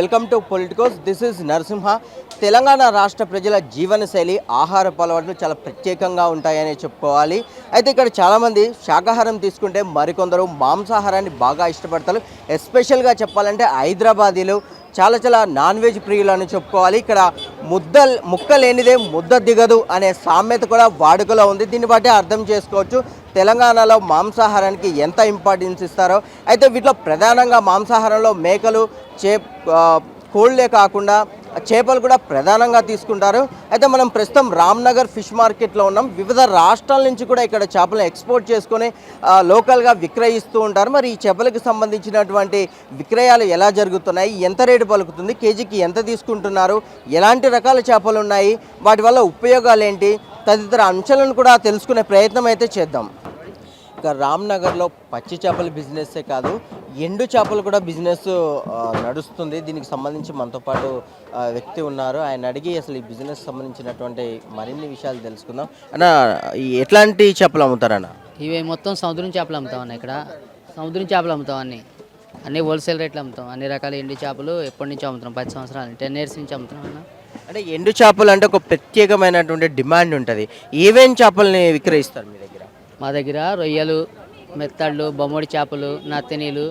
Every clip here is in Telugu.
Welcome to Politicos. This is Narasimha. Telangana రాష్ట్ర ప్రజల జీవనశైలి ఆహారపు అలవాట్లు చాలా ప్రత్యేకంగా ఉంటాయని చెప్పుకోవాలి. అయితే ఇక్కడ చాలామంది శాకాహారం తీసుకుంటే మరికొందరు మాంసాహారాన్ని బాగా ఇష్టపడతారు. ఎస్పెషల్గా చెప్పాలంటే హైదరాబాదీలు చాలా నాన్ వెజ్ ప్రియులు అని చెప్పుకోవాలి. ఇక్కడ ముక్క లేనిదే ముద్ద దిగదు అనే సామెత కూడా వాడుకలో ఉంది. దీన్ని బట్టి అర్థం చేసుకోవచ్చు తెలంగాణలో మాంసాహారానికి ఎంత ఇంపార్టెన్స్ ఇస్తారో. అయితే వీటిలో ప్రధానంగా మాంసాహారంలో మేకలు, కోళ్ళే కాకుండా చేపలు కూడా ప్రధానంగా తీసుకుంటారు. అయితే మనం ప్రస్తుతం రామ్నగర్ ఫిష్ మార్కెట్లో ఉన్నాం. వివిధ రాష్ట్రాల నుంచి కూడా ఇక్కడ చేపలను ఎక్స్పోర్ట్ చేసుకొని లోకల్గా విక్రయిస్తూ ఉంటారు. మరి ఈ చేపలకు సంబంధించినటువంటి విక్రయాలు ఎలా జరుగుతున్నాయి, ఎంత రేటు పలుకుతుంది, కేజీకి ఎంత తీసుకుంటున్నారు, ఎలాంటి రకాల చేపలు ఉన్నాయి, వాటి వల్ల ఉపయోగాలు ఏంటి, తదితర అంశాలను కూడా తెలుసుకునే ప్రయత్నం అయితే చేద్దాం. ఇక రామ్నగర్లో పచ్చి చేపల బిజినెస్సే కాదు, ఎండు చేపలు కూడా బిజినెస్ నడుస్తుంది. దీనికి సంబంధించి మనతో పాటు వ్యక్తి ఉన్నారు. ఆయన అడిగి అసలు ఈ బిజినెస్ సంబంధించినటువంటి మరిన్ని విషయాలు తెలుసుకుందాం. అన్న, ఎట్లాంటి చేపలు అమ్ముతారన్న? ఇవి మొత్తం సముద్రం చేపలు అమ్ముతామన్న. ఇక్కడ సముద్రం చేపలు అమ్ముతాం, అన్ని హోల్సేల్ రేట్లు అమ్ముతాం. అన్ని రకాల ఎండు చేపలు ఎప్పటి నుంచి అమ్ముతాం, 10 సంవత్సరాలు 10 years నుంచి అమ్ముతున్నాం అన్న. అంటే ఎండు చేపలు అంటే ఒక ప్రత్యేకమైనటువంటి డిమాండ్ ఉంటుంది. ఏమేమి చేపల్ని విక్రయిస్తారు మీ దగ్గర? మా దగ్గర రొయ్యలు, మెత్తళ్ళు, బొమ్మడి చేపలు, నత్తనీలు,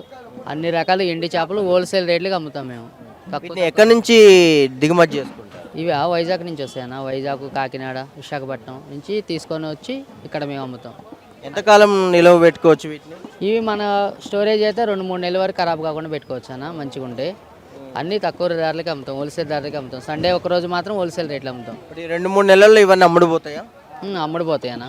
అన్ని రకాల ఎండు చేపలు హోల్సేల్ రేట్లుగా అమ్ముతాం మేము. ఎక్కడి నుంచి దిగుమతి చేసుకుంటారు? ఇవి వైజాగ్ నుంచి వస్తాయన్న. వైజాగ్, కాకినాడ, విశాఖపట్నం నుంచి తీసుకొని వచ్చి ఇక్కడ మేము అమ్ముతాం. ఎంతకాలం నిలవ పెట్టుకోవచ్చు వీటిని? ఇవి మన స్టోరేజ్ అయితే 2-3 నెలల వరకు ఖరాబ్ కాకుండా పెట్టుకోవచ్చు అన్న, మంచిగా ఉంటే. అన్నీ తక్కువ ధరలకి అమ్ముతాం, హోల్సేల్ ధరలకి అమ్ముతాం. సండే ఒకరోజు మాత్రం హోల్సేల్ రేట్లు అమ్ముతాం. 2-3 నెలల్లో ఇవన్నీ అమ్ముడుపోతాయా? అమ్ముడుపోతాయి అన్న,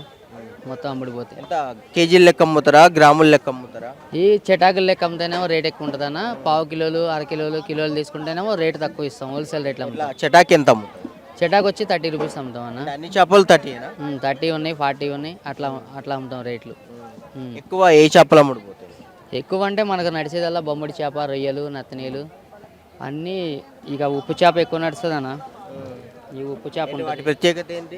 మొత్తం అమ్ముడుపోతాయి. ఎంత కేజీల లెక్క అమ్ముతారా, గ్రాముల లెక్క అమ్ముతారా? ఈ చటాకుల లెక్క అమ్ముతేనేమో రేట్ ఎక్కువ ఉంటుంది అన్న. పావు కిలోలు, అరకిలోలు, కిలోలు తీసుకుంటేనేమో రేట్ తక్కువ ఇస్తాం, హోల్సేల్ రేట్లు అమ్ముతాం. చటాకి ఎంత అమ్ముతారు? చటాకు వచ్చి 30 రూపీస్ అమ్ముతాం అన్న. అన్ని చేపలు 30 ఉన్నాయి, 40 ఉన్నాయి, అట్లా అమ్ముతాం రేట్లు. ఎక్కువ ఏ చేపలు అమ్ముడుపోతాయి? ఎక్కువ అంటే మనకు నడిచేదల్లా బొమ్మడి చేప, రొయ్యలు, నత్తనీలు అన్నీ. ఇక ఉప్పు చేప ఎక్కువ నడుస్తుంది అన్న. ఈ ఉప్పు చేప వాటి ప్రత్యేకత ఏంటి?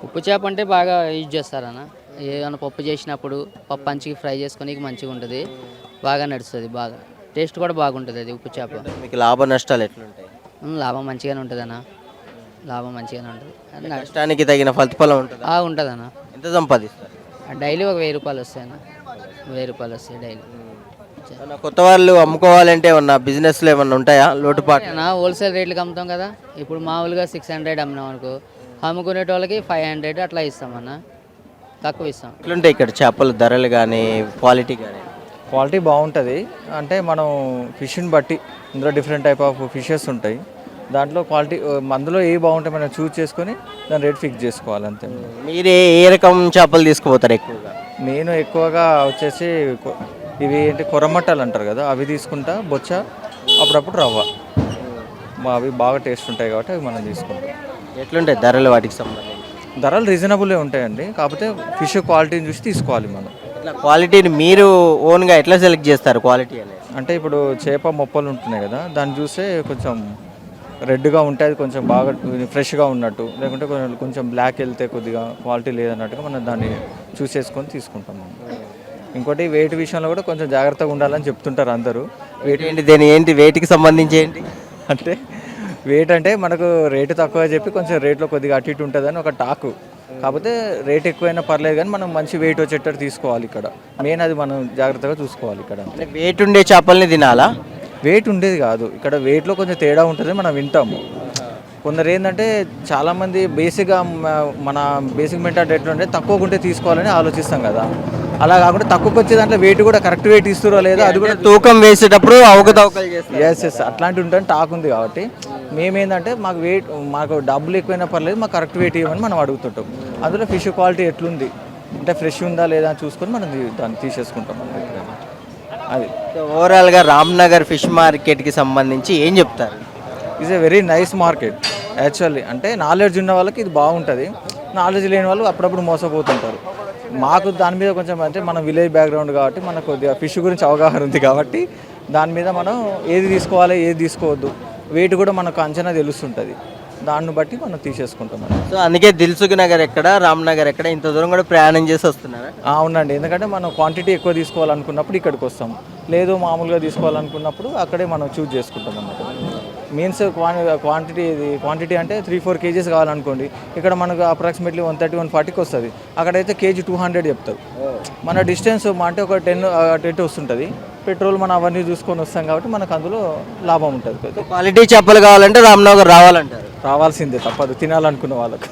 ఉప్పు చేప అంటే బాగా యూజ్ చేస్తారన్న. ఏదైనా పప్పు చేసినప్పుడు పప్పు పంచికి ఫ్రై చేసుకొని మంచిగా ఉంటుంది, బాగా నడుస్తుంది, బాగా టేస్ట్ కూడా బాగుంటుంది అది ఉప్పు చేప. మీకు లాభ నష్టాలు ఎట్లుంటాయి? లాభం మంచిగానే ఉంటుంది అన్న, లాభం మంచిగానే ఉంటుంది. నష్టానికి తగిన ఫలితఫలం ఉంటుంది ఉంటుంది అన్న. ఎంత సంపాదిస్తారు? డైలీ ఒక 1000 రూపాయలు వస్తాయి అన్న, 1000 రూపాయలు వస్తాయి డైలీ. కొత్త వాళ్ళు అమ్ముకోవాలంటే ఏమన్నా బిజినెస్లో ఏమన్నా ఉంటాయా లోటుపాటు? హోల్సేల్ రేట్లకు అమ్ముతాం కదా. ఇప్పుడు మామూలుగా 600 అమ్మినాం అనుకో, అమ్ముకునే వాళ్ళకి 500 అట్లా ఇస్తామన్న, తక్కువ ఇస్తాం. ఎట్లుంటాయి ఇక్కడ చేపల ధరలు కానీ, క్వాలిటీ కానీ? క్వాలిటీ బాగుంటుంది. అంటే మనం ఫిష్ని బట్టి ఇందులో డిఫరెంట్ టైప్ ఆఫ్ ఫిషెస్ ఉంటాయి. దాంట్లో క్వాలిటీ అందులో ఏ బాగుంటాయి మనం చూస్ చేసుకొని దాని రేట్ ఫిక్స్ చేసుకోవాలి అంతే. మీరు ఏ రకం చేపలు తీసుకుపోతారు ఎక్కువగా? నేను ఎక్కువగా వచ్చేసి ఇవి ఏంటి కొరమట్టలు అంటారు కదా, అవి తీసుకుంటా. బొచ్చ, అప్పుడప్పుడు రవ్వ, అవి బాగా టేస్ట్ ఉంటాయి కాబట్టి అవి మనం తీసుకుంటాం. ఎట్లుంటాయి ధరలు వాటికి సంబంధించి? ధరలు రీజనబుల్లే ఉంటాయండి, కాకపోతే ఫిష్ క్వాలిటీని చూసి తీసుకోవాలి మనం. ఇట్లా క్వాలిటీని మీరు ఓన్గా ఎట్లా సెలెక్ట్ చేస్తారు క్వాలిటీ అనేది? అంటే ఇప్పుడు చేప మొప్పలు ఉంటున్నాయి కదా, దాన్ని చూస్తే కొంచెం రెడ్గా ఉంటే అది కొంచెం బాగా ఫ్రెష్గా ఉన్నట్టు, లేకుంటే కొంచెం బ్లాక్ వెళ్తే కొద్దిగా క్వాలిటీ లేదన్నట్టుగా మనం దాన్ని చూసేసుకొని తీసుకుంటాం మనం. ఇంకోటి వెయిట్ విషయంలో కూడా కొంచెం జాగ్రత్తగా ఉండాలని చెప్తుంటారు అందరూ. వెయిట్ ఏంటి, దేని ఏంటి, వెయిట్కి సంబంధించి ఏంటి అంటే వెయిట్ అంటే మనకు రేటు తక్కువ చెప్పి కొంచెం రేట్లో కొద్దిగా అటు ఇటు ఉంటుందని ఒక టాకు. కాకపోతే రేట్ ఎక్కువైనా పర్లేదు కానీ మనం మంచి వెయిట్ వచ్చేటట్టు తీసుకోవాలి. ఇక్కడ మెయిన్ అది మనం జాగ్రత్తగా చూసుకోవాలి. ఇక్కడ వెయిట్ ఉండే చేపల్ని తినాలా? వెయిట్ ఉండేది కాదు, ఇక్కడ వెయిట్లో కొంచెం తేడా ఉంటుంది, మనం వింటాము. కొందరు ఏంటంటే చాలామంది బేసిక్గా మన బేసిక్ మెంటాలిటీ ఎట్లుంటే తక్కువ ఉంటే తీసుకోవాలని ఆలోచిస్తాం కదా. అలా కాకుండా తక్కువకి వచ్చే దాంట్లో వెయిట్ కూడా కరెక్ట్ వెయిట్ ఇస్తారో లేదో అది కూడా తూకం వేసేటప్పుడు అవకతవకలు చేస్తారు. ఎస్ అట్లాంటి ఉంటుంది, టాక్ ఉంది. కాబట్టి మేమేంటంటే మాకు డబ్బులు ఎక్కువైనా పర్లేదు, మాకు కరెక్ట్ వెయిట్ ఇవ్వమని మనం అడుగుతుంటాం. అందులో ఫిష్ క్వాలిటీ ఎట్లుంది అంటే ఫ్రెష్ ఉందా లేదా అని చూసుకొని మనం దాన్ని తీసేసుకుంటాం. అది ఓవరాల్గా రామ్నగర్ ఫిష్ మార్కెట్కి సంబంధించి ఏం చెప్తారు? Is a very nice market actually. అంటే నాలెడ్జ్ ఉన్న వాళ్ళకి ఇది బాగుంటుంది, నాలెడ్జ్ లేని వాళ్ళు అప్పుడప్పుడు మోసపోతుంటారు. మాకు దాని మీద కొంచెం అంటే మనం విలేజ్ బ్యాక్గ్రౌండ్ కాబట్టి మనకు కొద్దిగా ఫిష్ గురించి అవగాహన ఉంది కాబట్టి దాని మీద మనం ఏది తీసుకోవాలి ఏది తీసుకోవద్దు వెయిట్ కూడా మనకు అంచనా తెలుస్తుంటుంది. దాన్ని బట్టి మనం తీసేసుకుంటాం. సో అందుకే దిల్సుఖ్ నగర్ ఎక్కడ, రామ్నగర్ ఎక్కడ, ఇంత దూరం కూడా ప్రయాణం చేసి వస్తున్నారా? అవునండి, ఎందుకంటే మనం క్వాంటిటీ ఎక్కువ తీసుకోవాలనుకున్నప్పుడు ఇక్కడికి వస్తాం, లేదు మామూలుగా తీసుకోవాలనుకున్నప్పుడు అక్కడే మనం చూజ్ చేసుకుంటాం అన్నమాట. మీన్స్ క్వాంటిటీ అంటే 3-4 కేజీస్ కావాలనుకోండి, ఇక్కడ మనకు అప్రాక్సిమేట్లీ 130-140కి వస్తుంది. అక్కడైతే కేజీ 200 చెప్తారు. మన డిస్టెన్స్ అంటే ఒక 10 వస్తుంటుంది. పెట్రోల్ మనం అవన్నీ చూసుకొని వస్తాం కాబట్టి మనకు అందులో లాభం ఉంటుంది. క్వాలిటీ చేపలు కావాలంటే రామ్నగర్ రావాలంటారు. రావాల్సిందే, తప్పదు తినాలనుకున్న వాళ్ళకు.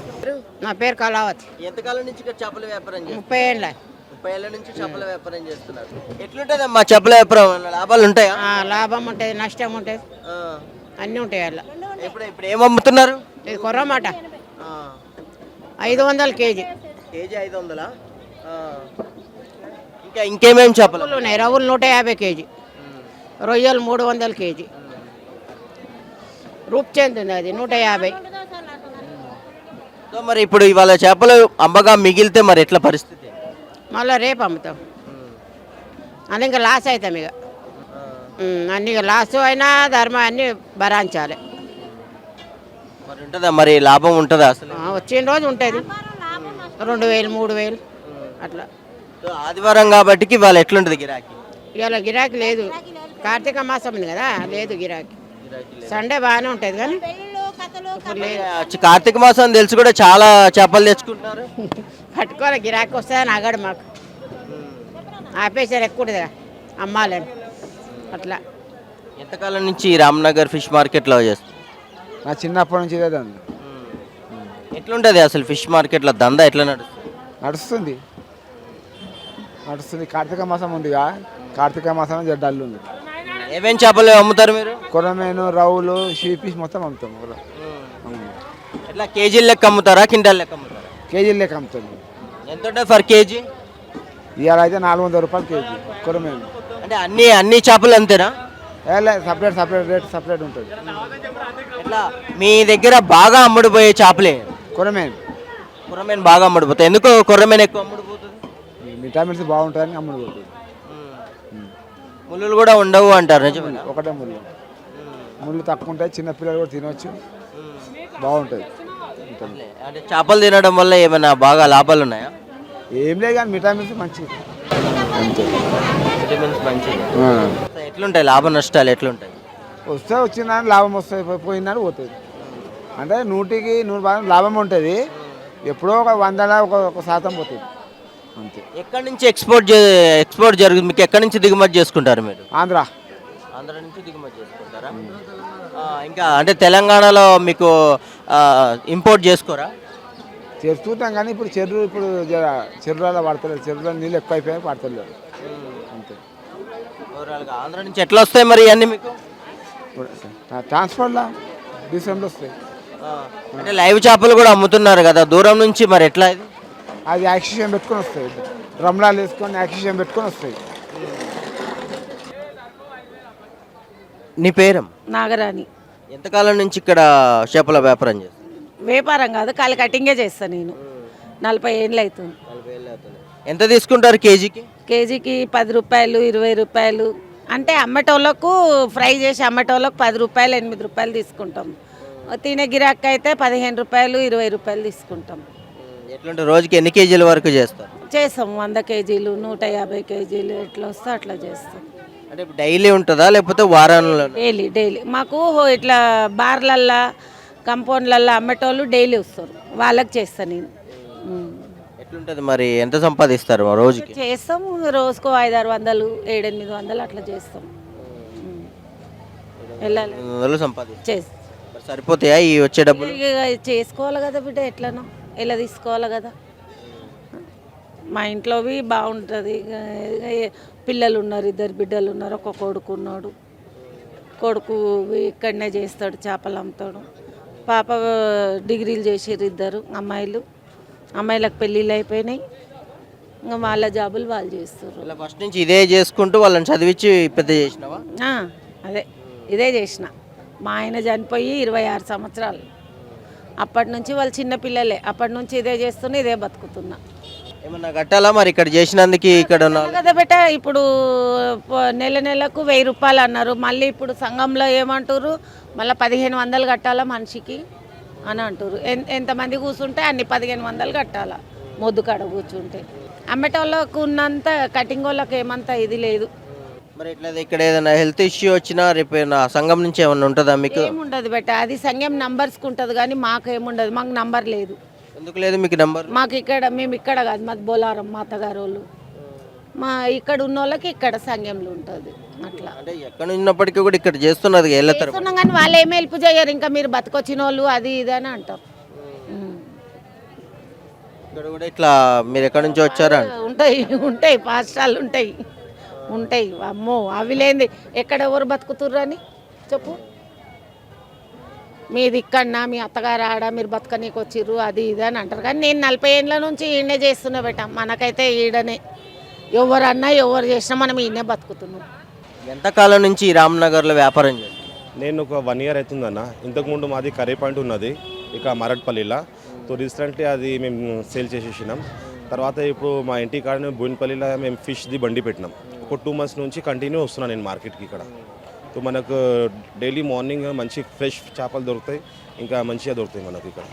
నా పేరు కళావతి. ఎంతకాలం నుంచి ఇక్కడ చేపల వ్యాపారం చేస్తారు? 30 ఏళ్ళ 30 ఏళ్ళ నుంచి చేపల వ్యాపారం చేస్తున్నారు. ఎట్లుంటుందమ్మా చేపల వ్యాపారం? లాభాలు ఉంటాయా? లాభం ఉంటుంది, నష్టం ఉంటుంది, అన్నీ ఉంటాయి అలా. ఇప్పుడు ఏం అమ్ముతున్నారు? ఇది కొర్రమాట 500 కేజీ. కేజీ 500. ఇంకేమేమి చేపలు రవ్వులు ఉన్నాయి, రవ్వులు 150 కేజీ, రొయ్యలు 300 కేజీ, రూప్చంద్ ఉంది అది 150. సో మరి ఇప్పుడు ఇవాళ చేపలు అమ్మగా మిగిలితే మరి ఎట్లా పరిస్థితి? మళ్ళీ రేపు అమ్ముతాం. అది ఇంకా లాస్ అవుతాం ఇక. అన్ని లాస్ అయినా ధర్మం అన్నీ భరాంచాలి. మరి ఉంటుందా, మరి లాభం ఉంటుందా అసలు? వచ్చిన రోజు ఉంటుంది 2000 3000 అట్లా. సో ఆదివారం కాబట్టి ఇవాళ ఎట్లుంటుంది గిరాకీ? ఇవాళ గిరాకీ లేదు, కార్తీక మాసం ఉంది కదా, లేదు గిరాకీ. సండే బాగానే ఉంటుంది కానీ ఇప్పుడు లేదు. కార్తీక మాసం తెలిసి కూడా చాలా చేపలు తెచ్చుకుంటున్నారు. పట్టుకోవాలి, గిరాకీ వస్తుందని అగడు మాకు. ఆపేసారు ఎక్కువ ఉంటుంది కదా అమ్మాలని అట్లా. ఎంతకాలం నుంచి రామ్నగర్ ఫిష్ మార్కెట్లో చేస్తారు? నా చిన్నప్పటి నుంచి ఇదే దందా ఎట్లుంటుంది అసలు ఫిష్ మార్కెట్లో దందా ఎట్లా నడుస్తుంది? నడుస్తుంది. కార్తీక మాసం ఉందిగా, కార్తీక మాసం జడ్డల్లు ఉంది. ఏమేం చేపలు అమ్ముతారు మీరు? కొరమేను, రవ్వులు, షీపీస్ మొత్తం అమ్ముతాం. ఎట్లా కేజీల లెక్క అమ్ముతారా, క్వింటాల్ లెక్క అమ్ముతారా? కేజీలు లెక్క అమ్ముతాం. ఎంత ఉంటుంది ఫర్ కేజీ? ఇవాళ అయితే 400 రూపాయలు కేజీ కొరమేను. అంటే అన్ని చేపలు అంతేనా? సపరేట్ రేట్ సపరేట్ ఉంటుంది. ఎట్లా మీ దగ్గర బాగా అమ్ముడుపోయే చేపలే? కొర్రమేను బాగా అమ్ముడుపోతాయి. ఎందుకు కొర్రమేను ఎక్కువ అమ్ముడుపోతుంది? విటమిన్స్ బాగుంటుందని అమ్ముడుపోతుంది. ముళ్ళు కూడా ఉండవు అంటారు, నిజమేనా? ఒకటే ముళ్ళు తక్కువ ఉంటాయి, చిన్నపిల్లలు కూడా తినవచ్చు, బాగుంటుంది. అంటే చేపలు తినడం వల్ల ఏమైనా బాగా లాభాలు ఉన్నాయా? ఏం లేదు కానీ విటమిన్స్ మంచిది. విటమిన్స్ మంచిది. ఎట్లుంటాయి లాభ నష్టాలు ఎట్లుంటాయి? వస్తే వచ్చిందని లాభం వస్తుంది, పోయిందని పోతుంది. అంటే 100కి 100% లాభం ఉంటుంది. ఎప్పుడో ఒక 100 ఒక శాతం పోతుంది అంతే. ఎక్కడి నుంచి ఎక్స్పోర్ట్ జరుగుతుంది? మీకు ఎక్కడి నుంచి దిగుమతి చేసుకుంటారు మీరు? ఆంధ్ర నుంచి దిగుమతి చేసుకుంటారా? ఇంకా అంటే తెలంగాణలో మీకు ఇంపోర్ట్ చేసుకోరా? చేస్తుంటాం కానీ ఇప్పుడు చెరువులలో పడతలేదు. చెరువులో నీళ్ళు ఎక్కువ అయిపోయాయి, పడతలేదు అంతే. ఓవరాల్గా ఆంధ్ర నుంచి ఎట్లా వస్తాయి మరి ఇవన్నీ మీకు? ట్రాన్స్పోర్ట్లో డిసెంబర్లో వస్తాయి. అంటే లైవ్ చేపలు కూడా అమ్ముతున్నారు కదా దూరం నుంచి, మరి ఎట్లా ఇది? అది యాక్సిషన్ పెట్టుకొని వస్తాయి, డ్రమ్లాలు వేసుకొని యాక్సిషన్ పెట్టుకొని వస్తాయి. నీ పేరు? నాగరాణి. ఎంతకాలం నుంచి ఇక్కడ చేపల వ్యాపారం చేస్తాను? వ్యాపారం కాదు, కాలి కటింగే చేస్తాను నేను. 40 ఏళ్ళు అవుతుంది. ఎంత తీసుకుంటారు కేజీకి? కేజీకి 10 రూపాయలు, 20 రూపాయలు. అంటే అమ్మటోళ్ళకు ఫ్రై చేసి అమ్మటోళ్ళకు 10 రూపాయలు, 8 రూపాయలు తీసుకుంటాం. తినే గిరాక్ అయితే 15 రూపాయలు, 20 రూపాయలు తీసుకుంటాం. ఎట్లుంటే రోజుకి ఎన్ని కేజీల వరకు చేస్తారు? చేస్తాం 100 కేజీలు, 150 కేజీలు, ఎట్లా వస్తే అట్లా చేస్తాం. అంటే డైలీ ఉంటుందా లేకపోతే వారంలో? డైలీ మాకు ఇట్లా బార్లల్లా కంపౌండ్లల్లో అమ్మటోళ్ళు డైలీ వస్తారు, వాళ్ళకి చేస్తాను నేను. ఎట్లుంటుంది మరి, ఎంత సంపాదిస్తారు రోజుకి? చేస్తాం రోజుకు 500-600, 700-800 అట్లా చేస్తాం. వెళ్ళాలి సంపాదిస్తారు. సరిపోతాయా ఈ వచ్చే డబ్బులు? చేసుకోవాలి కదా బిడ్డ, ఎట్లనో ఎలా తీసుకోవాలి కదా. మా ఇంట్లోవి బాగుంటుంది. పిల్లలు ఉన్నారు, 2 బిడ్డలు ఉన్నారు, ఒక కొడుకు ఉన్నాడు. కొడుకు ఇక్కడనే చేస్తాడు, చేపలు అమ్ముతాడు. పాప డిగ్రీలు చేసారు 2 అమ్మాయిలు. అమ్మాయిలకు పెళ్ళిళ్ళు అయిపోయినాయి, ఇంకా వాళ్ళ జాబులు వాళ్ళు చేస్తారు. ఫస్ట్ నుంచి ఇదే చేసుకుంటూ వాళ్ళని చదివించి పెద్ద చేసినావా? అదే ఇదే చేసిన. మా ఆయన చనిపోయి 26 సంవత్సరాలు. అప్పటి నుంచి వాళ్ళు చిన్న పిల్లలే, అప్పటి నుంచి ఇదే చేస్తున్నా, ఇదే బతుకుతున్నా. ఏమన్నా కట్టాలా మరి ఇక్కడ చేసినందుకు? ఇక్కడ కదా బెట్ట, ఇప్పుడు నెలకు 1000 రూపాయలు అన్నారు. మళ్ళీ ఇప్పుడు సంఘంలో ఏమంటారు, మళ్ళీ 1500 కట్టాలా మనిషికి అని అంటారు. ఎంతమంది కూర్చుంటే అన్ని 1500 కట్టాలా మొద్దు కాడ కూర్చుంటే. అమ్మేటోళ్ళకు ఉన్నంత కటింగ్ వాళ్ళకి ఏమంత ఇది లేదు. మరి ఇట్లా ఇక్కడ ఏదైనా హెల్త్ ఇష్యూ వచ్చినా రేపు ఏమైనా సంఘం నుంచి ఏమన్నా ఉంటుందా మీకు? ఏముండదు బెట్ట, అది సంఘం నంబర్స్కి ఉంటుంది కానీ మాకు ఏముండదు, మాకు నంబర్ లేదు. ఎందుకు లేదు మీకు నంబర్? మాకు ఇక్కడ, మేము ఇక్కడ కాదు, మాది బోలారం, మా అత్తగారు వాళ్ళు. మా ఇక్కడ ఉన్న వాళ్ళకి ఇక్కడ సంఘంలో ఉంటుంది అట్లా. అంటే ఎక్కడ ఉన్నప్పటికీ కూడా ఇక్కడ చేస్తున్నది ఏళ్ళ తరబడి. చేస్తున్నాం కానీ వాళ్ళు ఏమి హెల్ప్ చేయరు, ఇంకా మీరు బతికొచ్చిన వాళ్ళు అది ఇది అని అంటారు. ఇక్కడ కూడా ఇట్లా మీరు ఎక్కడి నుంచి వచ్చారా? ఉంటాయి ఉంటాయి పాఠశాలలు ఉంటాయి ఉంటాయి. అమ్మో అవి లేని ఎక్కడ ఎవరు బతుకుతుర్రు అని చెప్పు. మీది ఇక్కడనా, మీ అత్తగారు ఆడ, మీరు బతకనీకి వచ్చిర్రు అది ఇది అని అంటారు. కానీ నేను 40 ఏళ్ళ నుంచి ఈడనే చేస్తున్నా బెట్ట. మనకైతే ఈడనే, ఎవరన్నా ఎవరు చేసినా మనం ఈయనే బతుకుతున్నాం. ఎంతకాలం నుంచి ఈ రామ్నగర్లో వ్యాపారం చేస్తారు? నేను ఒక 1 ఇయర్ అవుతుందన్న. ఇంతకుముందు మాది కర్రీ పాయింట్ ఉన్నది ఇక మరట్పల్లిలో. సో రీసెంట్లీ అది మేము సేల్ చేసేసినాం. తర్వాత ఇప్పుడు మా ఇంటి కాడ బోయినపల్లిలో మేము ఫిష్ది బండి పెట్టినాం. ఒక 2 months నుంచి కంటిన్యూ వస్తున్నాను నేను మార్కెట్కి ఇక్కడ. సో మనకు డైలీ మార్నింగ్ మంచి ఫ్రెష్ చేపలు దొరుకుతాయి, ఇంకా మంచిగా దొరుకుతాయి మనకు ఇక్కడ.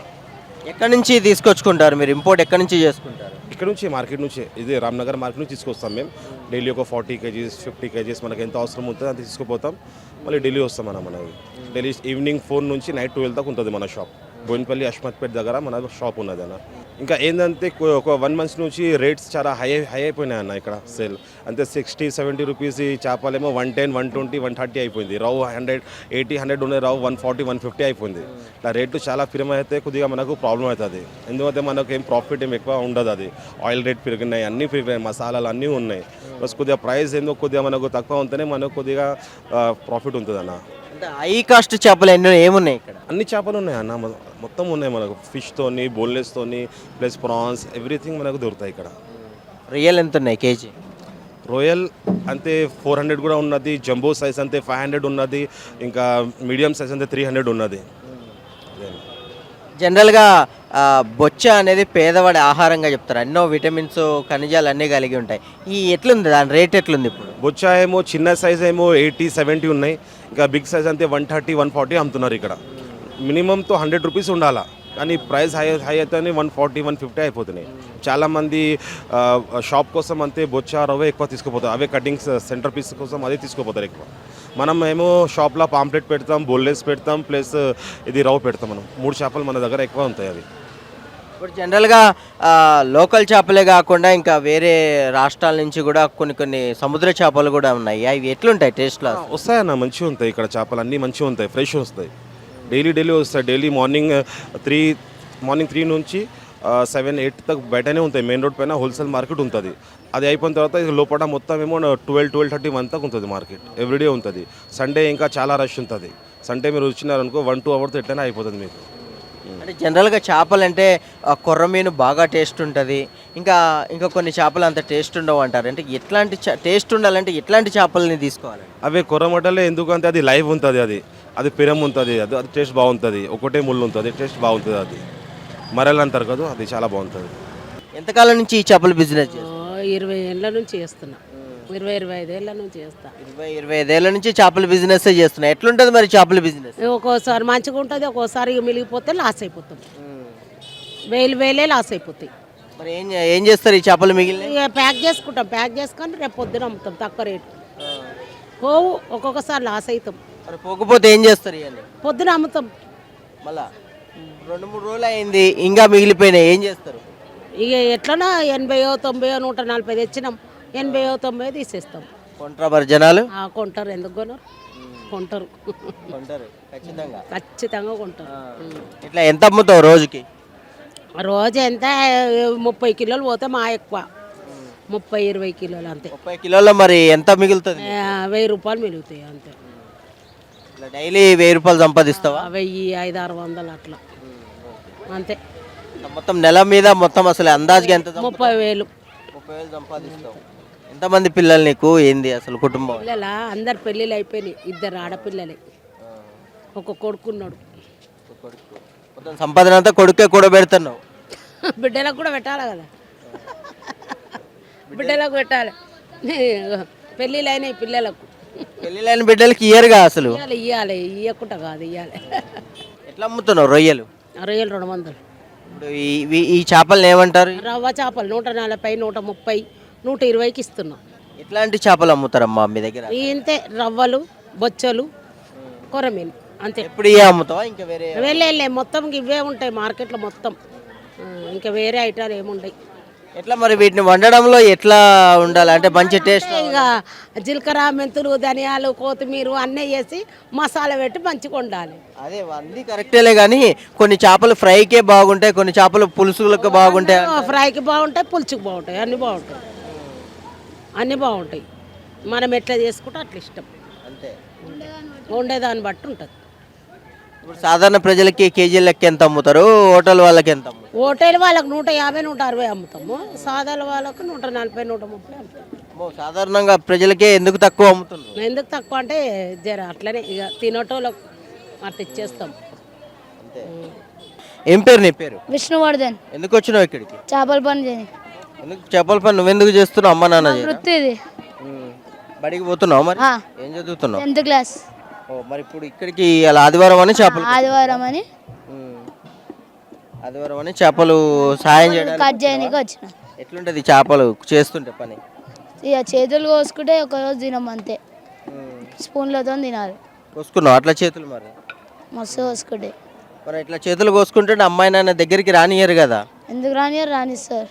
ఎక్కడి నుంచి తీసుకొచ్చుకుంటారు మీరు? ఇంపోర్ట్ ఎక్కడి నుంచి చేసుకుంటారు? ఇక్కడ నుంచి మార్కెట్ నుంచి, ఇది రామ్నగర్ మార్కెట్ నుంచి తీసుకొస్తాం మేము. డైలీ ఒక 40 kgs 50 kgs మనకు ఎంత అవసరం ఉంటుందో అంత తీసుకుపోతాం. మళ్ళీ ఢిల్లీ వస్తాం మనది. ఢిల్లీ ఈవినింగ్ 4 నుంచి నైట్ 12 దాకా ఉంటుంది మన షాప్. బోయినపల్లి అష్మత్పేట దగ్గర మన షాప్ ఉన్నది అన్న. ఇంకా ఏంటంటే ఒక 1 month నుంచి రేట్స్ చాలా హై అయిపోయినాయి అన్న ఇక్కడ సేల్. అంతే 60-70 రూపీస్ ఈ చేపలేమో 110, 120, 130 అయిపోయింది. రావు 180, 100 ఉన్నాయి, రావు 140, 150 అయిపోయింది. ఇట్లా రేట్లు చాలా ఫిరమ అయితే కొద్దిగా మనకు ప్రాబ్లం అవుతుంది. ఎందుకంటే మనకు ఏం ప్రాఫిట్ ఏం ఎక్కువ ఉండదు. అది ఆయిల్ రేట్ పెరిగినాయి, అన్నీ పెరిగినాయి, మసాలాలు అన్నీ ఉన్నాయి. బస్ కొద్దిగా ప్రైస్ ఏందో కొద్దిగా మనకు తక్కువ ఉంటేనే మనకు కొద్దిగా ప్రాఫిట్ ఉంటుంది అన్న. అంటే హై కాస్ట్ చేపలు ఏమున్నాయి ఇక్కడ? అన్ని చేపలు ఉన్నాయి అన్న, మొత్తం ఉన్నాయి మనకు. ఫిష్తోని, బోన్లెస్తోని, ప్లస్ ప్రాన్స్, ఎవ్రీథింగ్ మనకు దొరుకుతాయి ఇక్కడ. రొయ్యలు ఎంత ఉన్నాయి కేజీ? రొయల్ అంతే 400 కూడా ఉన్నది, జంబో సైజ్ అంతే 500 ఉన్నది, ఇంకా మీడియం సైజ్ అంతే 300 ఉన్నది. జనరల్గా బొచ్చ అనేది పేదవాడి ఆహారంగా చెప్తారు. ఎన్నో విటమిన్స్, ఖనిజాలు అన్నీ కలిగి ఉంటాయి. ఈ ఎట్లుంది, దాని రేట్ ఎట్లుంది ఇప్పుడు? బొచ్చ ఏమో చిన్న సైజ్ ఏమో 80-70 ఉన్నాయి, ఇంకా బిగ్ సైజ్ అంతే 130-140 అమ్ముతున్నారు ఇక్కడ. మినిమంతో 100 రూపీస్ ఉండాలా, కానీ ప్రైస్ హై అయితే 140-150 అయిపోతున్నాయి. చాలామంది షాప్ కోసం అంతే బొచ్చ రవ్వ ఎక్కువ తీసుకుపోతారు. అవే కటింగ్స్ సెంటర్ పీస్ కోసం అదే తీసుకుపోతారు ఎక్కువ. మనం ఏమో షాప్లో పాంప్లెట్ పెడతాం, బోల్లెస్ పెడతాం, ప్లస్ ఇది రవ్వ పెడతాం. మనం 3 చేపలు మన దగ్గర ఎక్కువ ఉంటాయి. అవి ఇప్పుడు జనరల్గా లోకల్ చేపలే కాకుండా ఇంకా వేరే రాష్ట్రాల నుంచి కూడా కొన్ని సముద్ర చేపలు కూడా ఉన్నాయి. అవి ఎట్లుంటాయి టేస్ట్లో? వస్తాయన్న, మంచిగా ఉంటాయి ఇక్కడ చేపలు, అన్నీ మంచిగా ఉంటాయి, ఫ్రెష్ వస్తాయి. డైలీ వస్తాయి. డైలీ మార్నింగ్ 3 నుంచి 7-8 దాకా బయటనే ఉంటాయి. మెయిన్ రోడ్ పైన హోల్సేల్ మార్కెట్ ఉంటుంది. అది అయిపోయిన తర్వాత ఇది లోపల మొత్తం ఏమో 12-12:30 1 దాకా ఉంటుంది మార్కెట్. ఎవ్రీడే ఉంటుంది. సండే ఇంకా చాలా రష్ ఉంటుంది. సండే మీరు వచ్చినారనుకో 1-2 అవర్స్ ఎట్లయినా అయిపోతుంది మీకు. అంటే జనరల్గా చేపలు అంటే కొర్రమీను బాగా టేస్ట్ ఉంటుంది, ఇంకా కొన్ని చేపలు అంత టేస్ట్ ఉండవు అంటారు. అంటే ఎట్లాంటి టేస్ట్ ఉండాలంటే ఎట్లాంటి చేపలని తీసుకోవాలి? అవే కొర్రమటలే, ఎందుకంటే అది లైవ్ ఉంటుంది, అది పిరం ఉంటుంది, అది టేస్ట్ బాగుంటుంది. ఒకటే ముళ్ళు ఉంటుంది, టేస్ట్ బాగుంటుంది. అది మరల్ అంటారు కదా, అది చాలా బాగుంటుంది. ఎంతకాలం నుంచి ఈ చేపల బిజినెస్ చేస్తారు? 20 ఏళ్ళ నుంచి చేస్తున్నా. 20-25 ఏళ్ళ నుంచి చేస్తా. 20-25 ఏళ్ళ నుంచి చేపల బిజినెస్ చేస్తున్నా. ఎట్లుంటుంది మరి చేపల బిజినెస్? ఒక్కోసారి మంచిగా ఉంటుంది, ఒక్కోసారి మిలిగిపోతే లాస్ అయిపోతాం. వేలే లాస్ అయిపోతాయి. మరి ఏం చేస్తారు ఈ చేపలు మిగిలిన? ఇక ప్యాక్ చేసుకుంటాం, ప్యాక్ చేసుకొని రేపు పొద్దున అమ్ముతాం తక్కువ రేటు. పోవు, ఒక్కొక్కసారి లాస్ అవుతాం. మరి పోకపోతే ఏం చేస్తారు? ఇవన్నీ పొద్దున అమ్ముతాం. మళ్ళా 2-3 రోజులు అయింది, ఇంకా మిగిలిపోయినాయి, ఏం చేస్తారు? ఇక ఎట్లనో 80-90 140 తెచ్చినాం, 80-90 తీసేస్తాం. కొంటారా మరి జనాలు? కొంటారు, ఎందుకు కొనరు? కొంటారు, ఖచ్చితంగా కొంటారు. ఇట్లా ఎంత అమ్ముతావు రోజుకి? రోజు ఎంత 30 కిలోలు పోతే మా ఎక్కువ, 30-20 కిలోలు అంతే. 30 కిలోల్లో మరి ఎంత మిగులుతుంది? 1000 రూపాయలు మిగులుతాయి అంతే. డైలీ 1000 రూపాయలు సంపాదిస్తావా? 1000-500-600 అట్లా అంతే. మొత్తం నెల మీద మొత్తం అసలు అందాజుగా ఎంత? 30,000. 30,000 సంపాదిస్తావు. ఎంతమంది పిల్లలు నీకు? ఏంది అసలు కుటుంబం? పిల్లల అందరు పెళ్ళిళ్ళు అయిపోయినాయి, 2 ఆడపిల్లలే, ఒక కొడుకున్నాడు. మొత్తం సంపాదన అంతా కొడుకే కూడబెడుతున్నావు. బిడ్డలకు కూడా పెట్టాలి కదా, బిడ్డలకు పెట్టాలి. పెళ్ళిళ్ళు అయినాయి పిల్లలకు, పెళ్ళిళ్ళైన బిడ్డలకి ఇయ్యరుగా అసలు? ఇవ్వాలి, ఇవ్వకుండా కాదు, ఇవ్వాలి. ఎట్లా అమ్ముతున్నావు రొయ్యలు? రొయ్యలు 200. ఇప్పుడు ఈ చేపలను ఏమంటారు? రవ్వ చేపలు 140, 130, 120కి ఇస్తున్నాం. ఎట్లాంటి చేపలు అమ్ముతారమ్మా మీ దగ్గర? ఇంతే రవ్వలు బొచ్చలు కొరమీను అంతే. ఎప్పుడు ఇవే అమ్ముతావా ఇంకా వేరే? వెళ్ళే మొత్తం ఇవే ఉంటాయి మార్కెట్లో మొత్తం. ఇంకా వేరే ఐటాలు ఏముంటాయి. ఎట్లా మరి వీటిని వండడంలో ఎట్లా ఉండాలి అంటే మంచి టేస్ట్? ఇక జీలకర్ర మెంతులు ధనియాలు కొత్తిమీర అన్నీ వేసి మసాలా పెట్టి మంచిగా వండాలి. అదే అన్ని కరెక్టేలే కానీ కొన్ని చేపలు ఫ్రైకే బాగుంటాయి, కొన్ని చేపలు పులుసులకు బాగుంటాయి. ఫ్రైకి బాగుంటాయి, పులుచుకు బాగుంటాయి, అన్నీ బాగుంటాయి. అన్నీ బాగుంటాయి. మనం ఎట్లా చేసుకుంటే అట్లా ఇష్టం. అంతే. వండేదాన్ని బట్టి ఉంటుంది. ఇప్పుడు సాధారణ ప్రజలకి కేజీ లెక్క ఎంత అమ్ముతారు, హోటల్ వాళ్ళకి ఎంత అమ్ముతారు? హోటల్ వాళ్ళకి 150 160 అమ్ముతాము. సాదాల వాళ్ళకు 140 130 అమ్ముతాము. సాధారణంగా ప్రజలకే ఎందుకు తక్కువ అమ్ముతున్నారు? ఎందుకు తక్కువ అంటే జర అట్లనే ఇక తినటోళ్ళకు అట్లా ఇచ్చేస్తాం. అంతే. ఏం పేరు నీ పేరు? విష్ణువర్ధన్. ఎందుకు వచ్చినావు ఇక్కడికి? చేపల పని చేయని ఎందుకు చేపల పని నువ్వెందుకు చేస్తున్నావు? అమ్మ నాన్న చేయరా? వృత్తి ఇది. బడికి పోతున్నావు మరి? ఆ. ఏం చదువుతున్నావు? 10th class. ఓ మరి ఇప్పుడు ఇక్కడికి అలా ఆదివారం అని చేపలు ఆదివారం అని ఆదివారం అని చేపలు సాయం చేయడానికి కట్ చేయడానికి వచ్చిన. ఎట్లుంటది చేపలు చేస్తుంటే పని? ఇక చేతులు కోసుకుంటే ఒక రోజు తినం అంతే. స్పూన్లతో తినాలి. కోసుకున్నావు అట్లా చేతులు? మరి మస్తు కోసుకుంటే. మరి ఇట్లా చేతులు కోసుకుంటే అమ్మాయి నాన్న దగ్గరికి రానియరు కదా? ఎందుకు రానిస్తారు,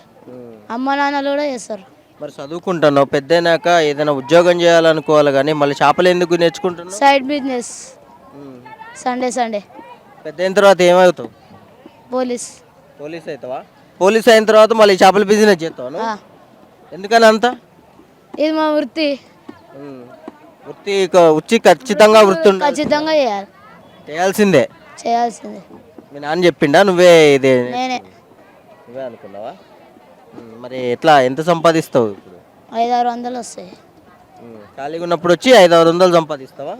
అమ్మ నాన్నలు కూడా చేస్తారు. మరి చదువుకుంటున్నావు, పెద్దయినాక ఏదైనా ఉద్యోగం చేయాలనుకోవాలి కానీ మళ్ళీ చేపలు ఎందుకు నేర్చుకుంటున్నావు? Side business. సండే పెద్ద అయిన తర్వాత ఏమవుతావు? పోలీస్. పోలీస్ అవుతావా? పోలీస్ అయిన తర్వాత మళ్ళీ చేపల బిజినెస్ చేస్తావు? ఎందుకని అంత? ఇది మా వృత్తి. వృత్తి ఖచ్చితంగా వృత్తి ఉండాలి. ఖచ్చితంగా చేయాలి. చేయాల్సిందే. మీ నాన్న చెప్పిండా నువ్వే ఇదే? నేనే. నువ్వే అనుకున్నావా? మరి ఎట్లా ఎంత సంపాదిస్తావు ఇప్పుడు? 500-600 వస్తాయి. ఖాళీగా ఉన్నప్పుడు వచ్చి 500-600 సంపాదిస్తావా?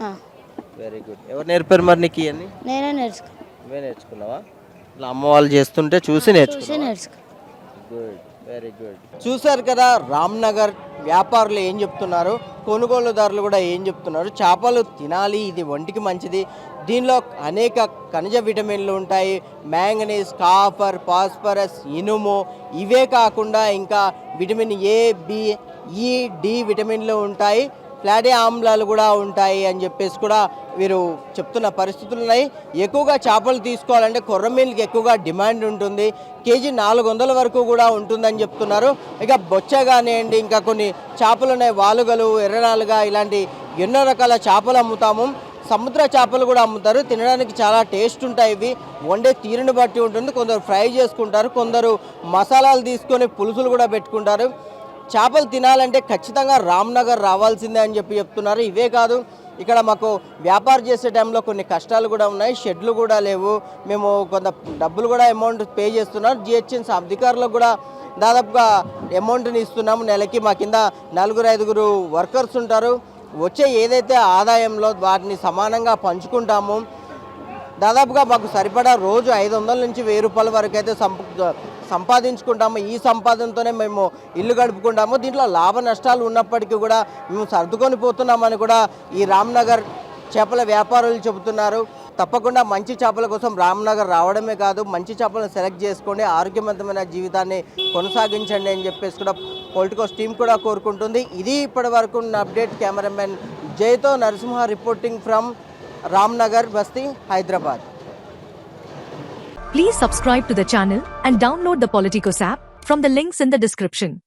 Very good. ఎవరు నేర్పారు మరి నీకు ఇవన్నీ? నేనే నేర్చుకున్నా. నువ్వే నేర్చుకున్నావా? ఇట్లా అమ్మ వాళ్ళు చేస్తుంటే చూసి నేర్చుకున్నా. Good, very good. చూశారు కదా రామ్నగర్ వ్యాపారులు ఏం చెప్తున్నారు, కొనుగోలుదారులు కూడా ఏం చెప్తున్నారు. చేపలు తినాలి, ఇది ఒంటికి మంచిది, దీనిలో అనేక ఖనిజ విటమిన్లు ఉంటాయి, మ్యాంగనీస్, కాపర్, ఫాస్ఫరస్, ఇనుము, ఇవే కాకుండా ఇంకా విటమిన్ ఏ, బి, ఈ, డి విటమిన్లు ఉంటాయి, ఫ్లాటీ ఆమ్లాలు కూడా ఉంటాయి అని చెప్పేసి కూడా వీరు చెప్తున్న పరిస్థితులు ఉన్నాయి. ఎక్కువగా చేపలు తీసుకోవాలంటే కొర్రమీన్కి ఎక్కువగా డిమాండ్ ఉంటుంది. కేజీ 400 వరకు కూడా ఉంటుందని చెప్తున్నారు. ఇక బొచ్చ కానివ్వండి, ఇంకా కొన్ని చేపలు ఉన్నాయి, వాలుగలు, ఎర్రనాలుగా, ఇలాంటి ఎన్నో రకాల చేపలు అమ్ముతాము. సముద్ర చేపలు కూడా అమ్ముతారు. తినడానికి చాలా టేస్ట్ ఉంటాయి. ఇవి వండే తీరుని బట్టి ఉంటుంది. కొందరు ఫ్రై చేసుకుంటారు, కొందరు మసాలాలు తీసుకొని పులుసులు కూడా పెట్టుకుంటారు. చేపలు తినాలంటే ఖచ్చితంగా రామ్నగర్ రావాల్సిందే అని చెప్తున్నారు. ఇవే కాదు, ఇక్కడ మాకు వ్యాపారం చేసే టైంలో కొన్ని కష్టాలు కూడా ఉన్నాయి. షెడ్లు కూడా లేవు, మేము కొంత డబ్బులు కూడా అమౌంట్ పే చేస్తున్నాం. జిహెచ్ఎంసీ అధికారులకు కూడా దాదాపుగా అమౌంట్ని ఇస్తున్నాము. నెలకి మా కింద 4-5 వర్కర్స్ ఉంటారు. వచ్చే ఏదైతే ఆదాయంలో వాటిని సమానంగా పంచుకుంటాము. దాదాపుగా మాకు సరిపడా రోజు 500 నుంచి 1000 రూపాయల వరకు అయితే సంపాదించుకుంటాము. ఈ సంపాదనతోనే మేము ఇల్లు గడుపుకుంటాము. దీంట్లో లాభ నష్టాలు ఉన్నప్పటికీ కూడా మేము సర్దుకొని పోతున్నామని కూడా ఈ రామ్నగర్ చేపల వ్యాపారులు చెబుతున్నారు. తప్పకుండా మంచి చేపల కోసం రామ్నగర్ రావడమే కాదు, మంచి చేపలను సెలెక్ట్ చేసుకోండి, ఆరోగ్యవంతమైన జీవితాన్ని కొనసాగించండి అని చెప్పేసి కూడా పొలిటికోస్ టీం కూడా కోరుకుంటుంది. ఇది ఇప్పటి వరకు ఉన్న అప్డేట్. కెమెరామెన్ జయ్తో Narasimha reporting from Ramnagar Basti, Hyderabad. Please subscribe to the channel and download the Politicos app from the links in the description.